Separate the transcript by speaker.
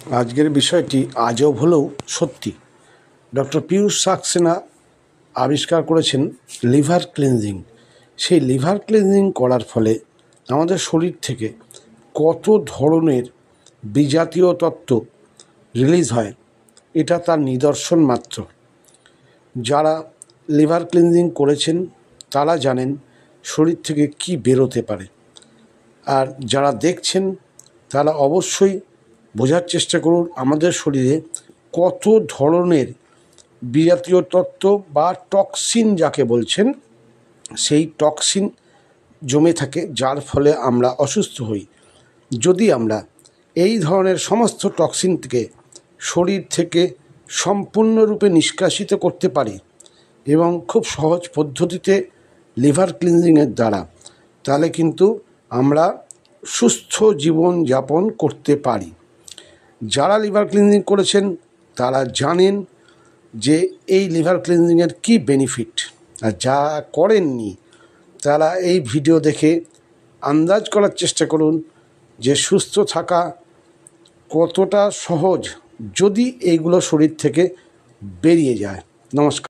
Speaker 1: আজকের বিষয়টি আজব হলেও সত্যি। ডক্টর পীযূষ সাক্সেনা আবিষ্কার করেছেন লিভার ক্লিনজিং। সেই লিভার ক্লিনজিং করার ফলে আমাদের শরীর থেকে কত ধরনের বিজাতীয় তত্ত্ব রিলিজ হয়, এটা তার নিদর্শন মাত্র। যারা লিভার ক্লিনজিং করেছেন তারা জানেন শরীর থেকে কি বেরোতে পারে, আর যারা দেখছেন তারা অবশ্যই বোঝার চেষ্টা করুন আমাদের শরীরে কত ধরনের বিজাতীয় তত্ত্ব বা টক্সিন যাকে বলছেন, সেই টক্সিন জমে থাকে, যার ফলে আমরা অসুস্থ হই। যদি আমরা এই ধরনের সমস্ত টক্সিনকে শরীর থেকে সম্পূর্ণরূপে নিষ্কাশিত করতে পারি এবং খুব সহজ পদ্ধতিতে লিভার ক্লিনজিংয়ের দ্বারা, তাহলে কিন্তু আমরা সুস্থ জীবন যাপন করতে পারি। যারা লিভার ক্লিনজিং করেছেন তারা জানেন যে এই লিভার ক্লিনজিংয়ের কী বেনিফিট, আর যারা করেননি তারা এই ভিডিও দেখে আন্দাজ করার চেষ্টা করুন যে সুস্থ থাকা কতটা সহজ যদি এইগুলো শরীর থেকে বেরিয়ে যায়। নমস্কার।